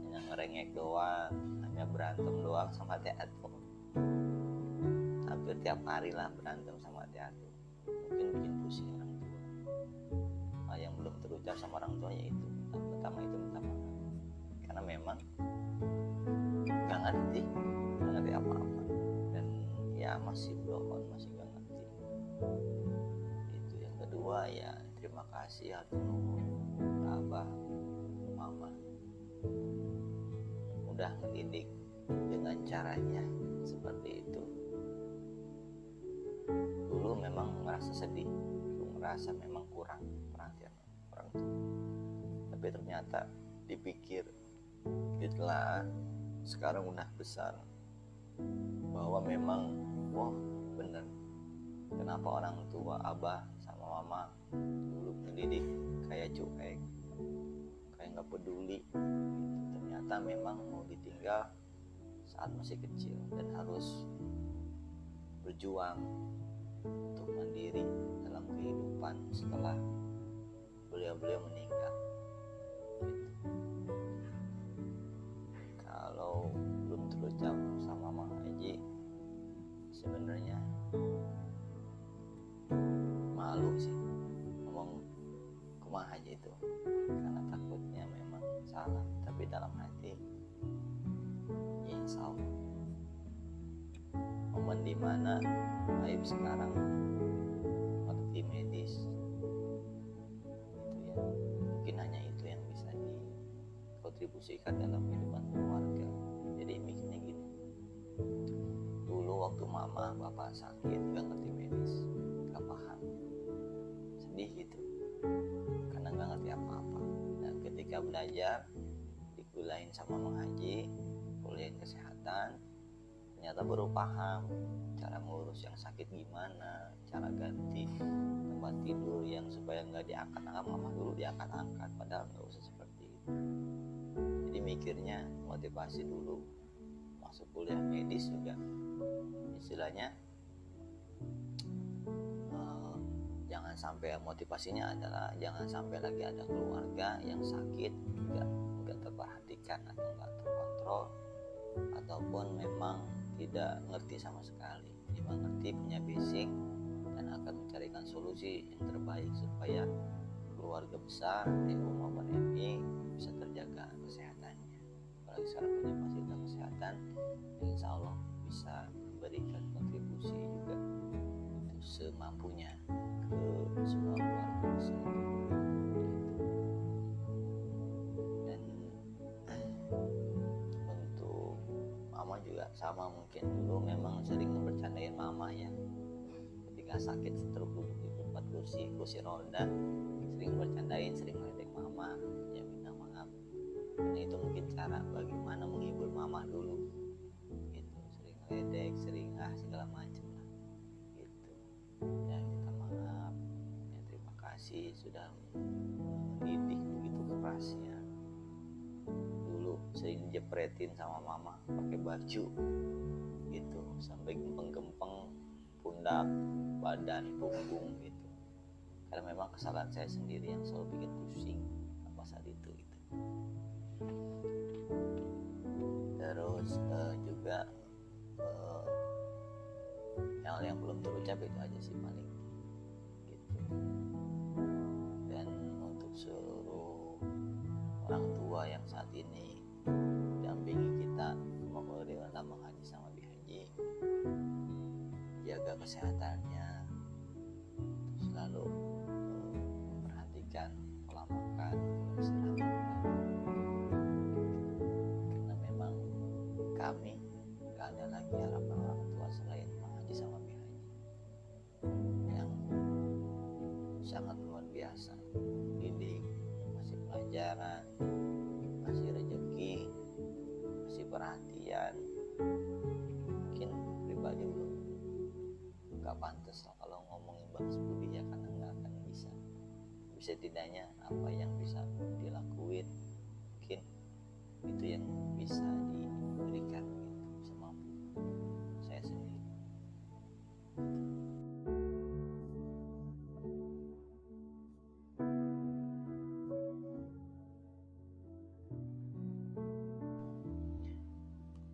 hanya ngerengek doang, hanya berantem doang sama teatu. Hampir tiap hari lah berantem sama teatu, mungkin bikin pusing orang tua. Hal yang belum terucap sama orang tua yaitu yang pertama itu minta maaf, karena memang nggak ngerti apa-apa, dan ya masih blon, masih nggak ngerti. Itu yang kedua ya, terima kasih atur abah mama udah ngedidik dengan caranya seperti itu. Dulu memang ngerasa sedih, dulu ngerasa memang kurang perhatian orang tua, tapi ternyata dipikir itulah sekarang udah besar bahwa memang wah bener kenapa orang tua abah sama mama dulu mendidik kayak cuek, kayak nggak peduli gitu. Ternyata memang mau ditinggal saat masih kecil dan harus berjuang untuk mandiri dalam kehidupan setelah beliau meninggal gitu. Kalau belum terucap sama Mang Haji, sebenarnya malu sih ngomong ke Mang Haji itu, karena takutnya memang salah, tapi dalam hati ya insya Allah momen dimana Aib sekarang ngerti medis gitu ya, mungkin hanya itu yang bisa dikontribusikan dalam kehidupan keluarga. Jadi mikirnya gini, dulu waktu mama bapak sakit gak ngerti medis, gak paham, sedih gitu karena gak ngerti apa-apa. Nah ketika belajar dikulain sama Mang Haji, kuliahin kesehatan, ternyata baru paham cara ngurus yang sakit gimana, cara ganti tempat tidur yang supaya nggak diangkat-angkat. Mama dulu diangkat-angkat padahal nggak usah seperti itu. Jadi mikirnya motivasi dulu masuk kuliah medis juga istilahnya jangan sampai, motivasinya adalah jangan sampai lagi ada keluarga yang sakit nggak terperhatikan atau nggak terkontrol, ataupun memang tidak ngerti sama sekali. Dia mengerti, punya basic, dan akan mencarikan solusi yang terbaik supaya keluarga besar MU maupun MI bisa terjaga kesehatannya. Apalagi sekarang punya fasilitas kesehatan yang insya Allah bisa memberikan kontribusi juga itu semampunya ke semua keluarga besar. Dan untuk mama juga sama, mungkin dulu memang sering bercandain mama ya, ketika sakit stroke duduk di tempat kursi roda, sering bercandain, sering meledek mama. Ya minta maaf, karena itu mungkin cara bagaimana menghibur mama dulu gitu, sering meledek, sering segala macam lah gitu. motivasi, sudah mendidik begitu kerasnya. Dulu sering jepretin sama mama pakai baju gitu sampai gempeng-gempeng pundak, badan, punggung gitu. Karena memang kesalahan saya sendiri yang selalu bikin pusing apa saat itu gitu. Terus juga yang belum terucap itu aja sih paling gitu. Dan untuk seluruh orang tua yang saat ini dampingi kita mau dengan mengaji sama bihaji, jaga kesehatannya, selalu memperhatikan pola makan, istirahat, karena memang kami gak ada lagi harapan orang tua selain mengaji sama bihaji yang sangat luar biasa. Didik, masih pelajaran, masih rezeki, masih perhatian. Mungkin pribadi belum gak pantas lah kalau ngomongin balas budi ya, karena gak akan bisa tidaknya apa yang bisa dilakuin mungkin itu yang bisa diberikan gitu semampu saya sendiri.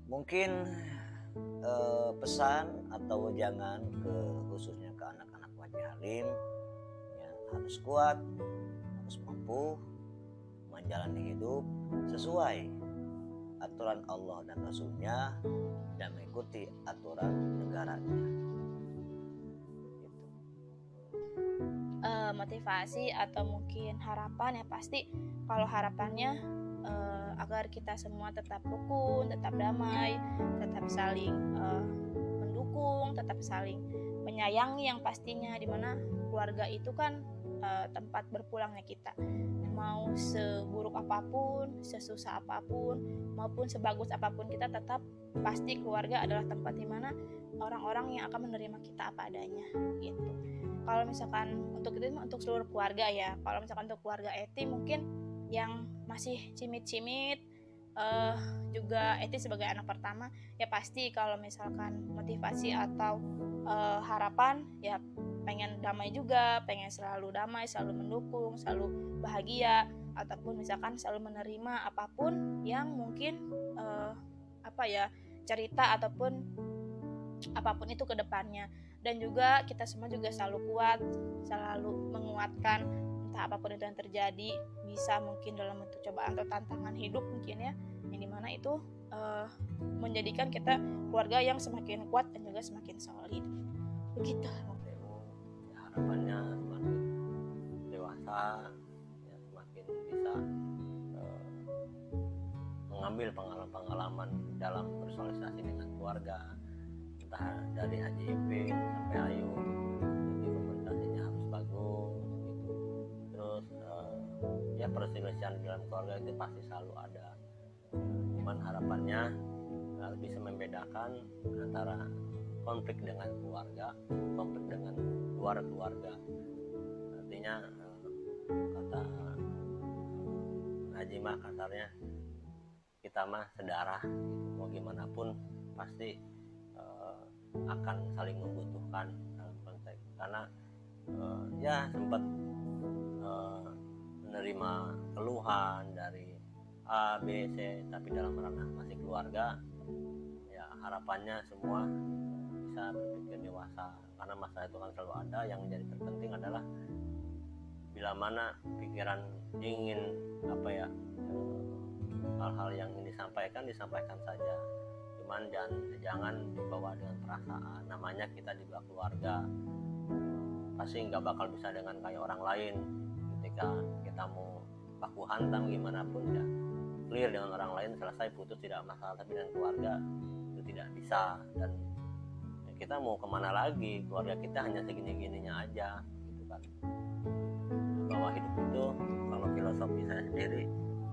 Mungkin pesan atau jangan khususnya ke anak-anak Wajih Halim ya, harus kuat, harus mampu menjalani hidup sesuai aturan Allah dan Rasulnya dan mengikuti aturan negaranya gitu. Motivasi atau mungkin harapan, ya pasti kalau harapannya agar kita semua tetap rukun, tetap damai, tetap saling mendukung, tetap saling menyayangi, yang pastinya dimana keluarga itu kan tempat berpulangnya kita. Mau seburuk apapun, sesusah apapun, maupun sebagus apapun kita, tetap pasti keluarga adalah tempat dimana orang-orang yang akan menerima kita apa adanya gitu. Kalau misalkan untuk itu untuk seluruh keluarga ya. Kalau misalkan untuk keluarga Eti mungkin yang masih cimit-cimit, juga Eti sebagai anak pertama ya pasti kalau misalkan motivasi atau harapan ya pengen damai juga, pengen selalu damai, selalu mendukung, selalu bahagia, ataupun misalkan selalu menerima apapun yang mungkin cerita ataupun apapun itu ke depannya. Dan juga kita semua juga selalu kuat, selalu menguatkan entah apapun itu yang terjadi, bisa mungkin dalam bentuk cobaan atau tantangan hidup mungkin ya, yang dimana itu menjadikan kita keluarga yang semakin kuat dan juga semakin solid begitu. Harapannya semakin dewasa ya, semakin bisa mengambil pengalaman-pengalaman dalam bersosialisasi dengan keluarga, entah dari Haji Iping sampai Ayu, jadi komunikasinya harus bagus gitu. Terus ya perselisihan dalam keluarga itu pasti selalu ada, cuman harapannya harus bisa membedakan antara konflik dengan keluarga, konflik dengan luar keluarga. Artinya kata Haji mah kasarnya kita mah sedarah gitu. Mau gimana pun pasti akan saling membutuhkan dalam konteks, karena ya sempat menerima keluhan dari A, B, C, tapi dalam ranah masih keluarga ya harapannya semua bisa berpikir dewasa, karena masalah itu kan selalu ada. Yang menjadi terpenting adalah bila mana pikiran ingin hal-hal yang ingin disampaikan saja, cuman jangan dibawa dengan perasaan. Namanya kita di bawah keluarga, pasti nggak bakal bisa dengan kayak orang lain. Ketika kita mau baku hantam gimana pun ya clear dengan orang lain, selesai putus tidak masalah, tapi dengan keluarga itu tidak bisa. Dan kita mau kemana lagi, keluarga kita hanya segini-gininya aja gitu kan. Bahwa hidup itu, kalau filosofi saya sendiri,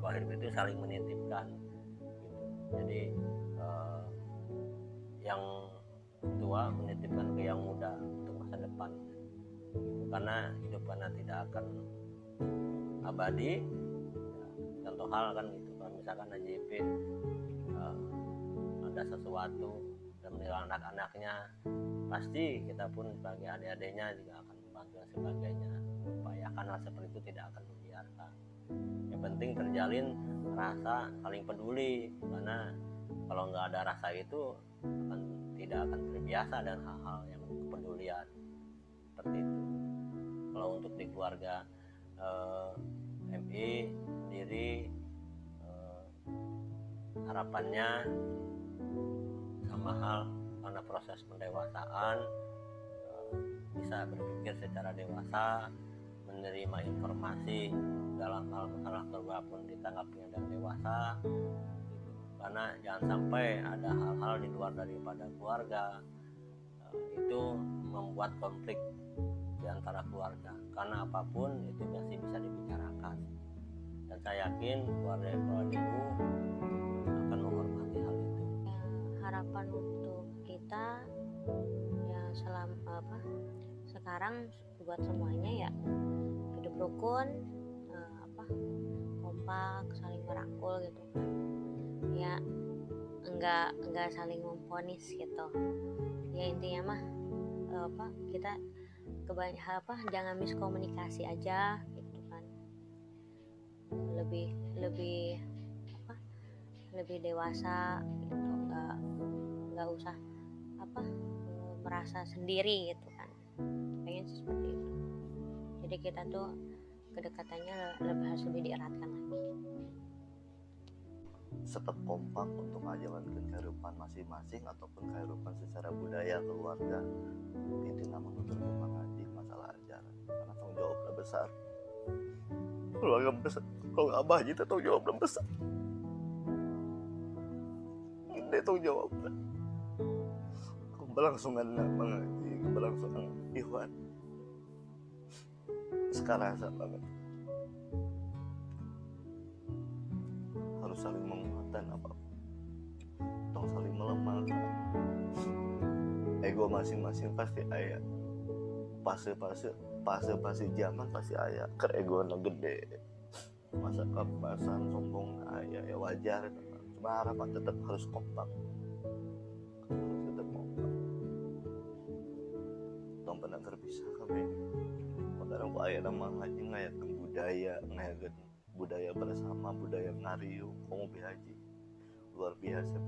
bahwa hidup itu saling menitipkan gitu. Jadi yang tua menitipkan ke yang muda untuk masa depan. karena hidup karena tidak akan abadi. Contoh hal kan gitu, kalau misalkan Haji Ipin ada sesuatu dan meninggal anak-anaknya, pasti kita pun sebagai adik-adiknya juga akan membantu dan sebagainya, upayakan hal seperti itu tidak akan membiarkan. Yang penting terjalin rasa saling peduli, karena kalau nggak ada rasa itu tidak akan terbiasa dengan hal-hal yang kepedulian seperti itu. Kalau untuk di keluarga MI sendiri, harapannya sama hal karena proses pendewasaan, bisa berpikir secara dewasa, menerima informasi dalam hal masalah keluarga pun ditanggapinya dengan dewasa, karena jangan sampai ada hal-hal di luar daripada keluarga itu membuat konflik di antara keluarga, karena apapun itu masih bisa dibicarakan, dan saya yakin keluarga ibu akan menghormati hal itu. Harapan untuk kita ya sekarang buat semuanya ya hidup rukun, kompak, saling merangkul gitu kan ya, enggak saling memvonis gitu ya. Intinya mah kita jangan miskomunikasi aja gitu kan, lebih dewasa gitu, nggak usah merasa sendiri gitu kan, pengen seperti itu. Jadi kita tuh kedekatannya harus lebih dieratkan lagi. Tetap kompak untuk menjalankan kehidupan masing-masing ataupun kehidupan secara budaya keluarga. Intinya menuntut mengaji masalah ajaran, karena tanggung jawabnya besar. Keluarga besar, kalau abah aja tanggung jawabnya besar. Ini tanggung jawabnya. Keberlangsungan mengaji, keberlangsungan ikhwan. Sekarang banget. Harus saling menguatkan apapun, tong saling melemahkan. Ego masing-masing pasti ada. Fase zaman pasti ada. Keegoan gede, masa kepasan sombong ada, ya wajar. Cuma harapan tetap harus kompak. Tong pernah terpisah kami. Kadang ku aya nama haji ngayakeun budaya bersama, budaya ngariung, komo bihaji luar biasa.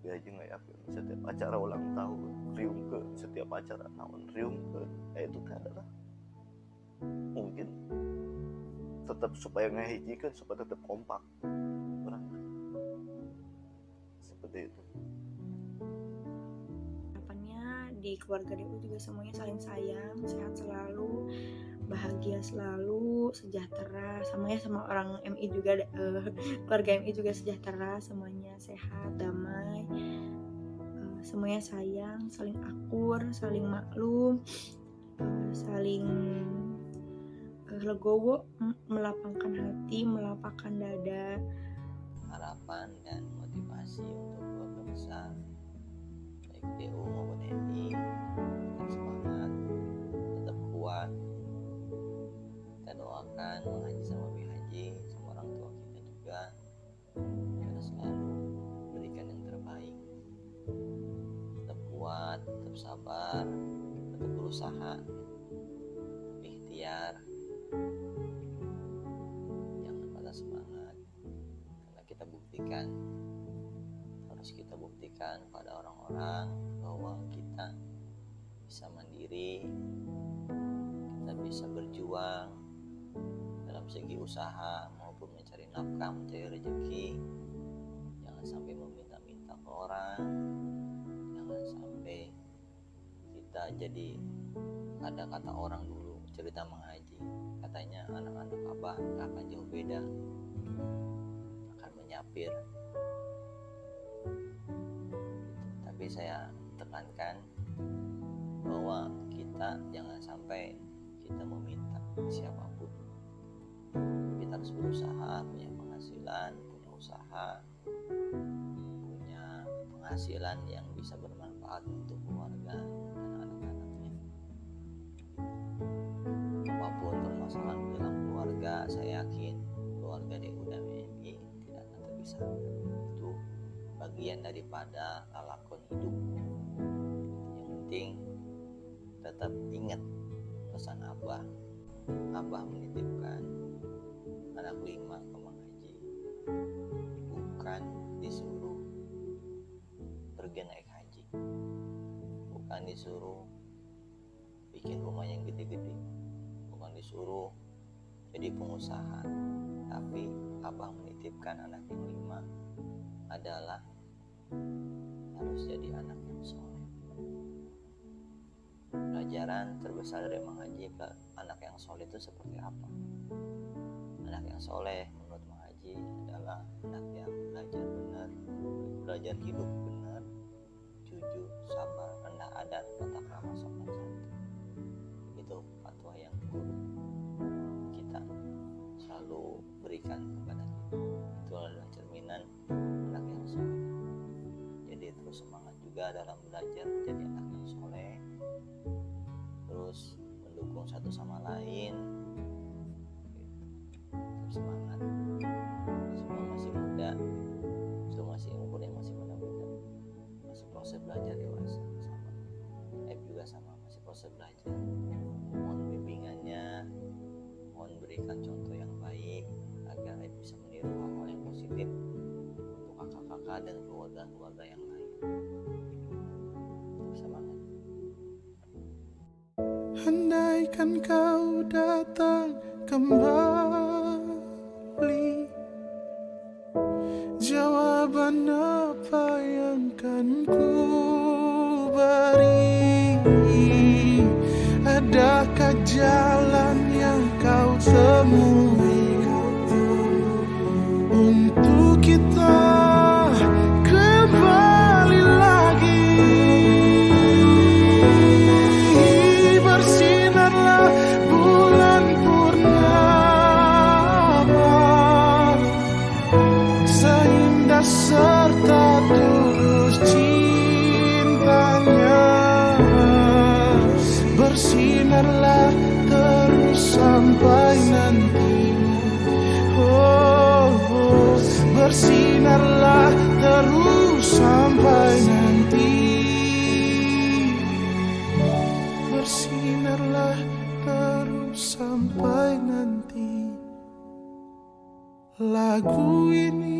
Bihaji ngayakeun setiap acara ulang tahun riung ke, setiap acara naon riung ke, itu adalah mungkin tetap supaya ngahijikeun, supaya tetap kompak orang seperti itu. Di keluarga DU juga semuanya saling sayang, sehat selalu, bahagia selalu, sejahtera. Sama orang MI juga, keluarga MI juga sejahtera, semuanya sehat, damai, semuanya sayang, saling akur, saling maklum, saling legowo, melapangkan hati, melapangkan dada. Harapan dan motivasi untuk keluarga besar baik DU maupun MI, tetap semangat, tetap kuat. Kita doakan mengaji sama bihaji, sama orang tua kita juga, kita selalu berikan yang terbaik. Tetap kuat, tetap sabar, tetap berusaha, ikhtiar, jangan patah semangat, karena kita buktikan pada orang-orang bahwa kita bisa mandiri, kita bisa berjuang dalam segi usaha maupun mencari nafkah, mencari rezeki. Jangan sampai meminta-minta ke orang, jangan sampai kita jadi, ada kata orang dulu cerita mengaji, katanya anak-anak abah gak akan jauh beda, akan menyapir. Tapi saya tekankan bahwa kita jangan sampai kita meminta siapapun. Kita harus berusaha, punya penghasilan, punya usaha, punya penghasilan yang bisa bermanfaat untuk keluarga dan anak-anaknya. daripada lalakon hidup. Yang penting tetap ingat pesan Abah. Abah menitipkan anak 5 ke Mang Haji, bukan disuruh pergi naik haji, bukan disuruh bikin rumah yang gede-gede, bukan disuruh jadi pengusaha, tapi Abah menitipkan anak yang 5 adalah harus jadi anak yang soleh. Pelajaran terbesar dari Mang Haji ke anak yang soleh itu seperti apa? Anak yang soleh menurut Mang Haji adalah anak yang belajar benar, belajar hidup benar, jujur, sabar, rendah adat, tata krama, sopan santun. Itu fatwa yang guru kita selalu berikan kepada kita. Itu adalah cerminan anak yang soleh. Jadi terus semangat juga dalam belajar menjadi anak yang soleh, terus mendukung satu sama lain gitu. Terus semangat, semua masih muda, semua masih umurnya masih muda-muda, masih proses belajar dewasa. Sama juga sama, masih proses belajar. Mohon bimbingannya, mohon berikan contoh yang baik agar bisa meniru hal-hal yang positif untuk kakak-kakak dan keluarga-keluarga yang lain. Semangat. Andaikan kau datang kembali, jawaban apa yang kan ku beri? Adakah jalan yang kau temui untuk kita kembali lagi? Bersinarlah bulan purnama, seindah serta tulus cintanya. Bersinarlah terus sampai nanti. Oh, bersinarlah terus sampai nanti. Bersinarlah terus sampai nanti. Lagu ini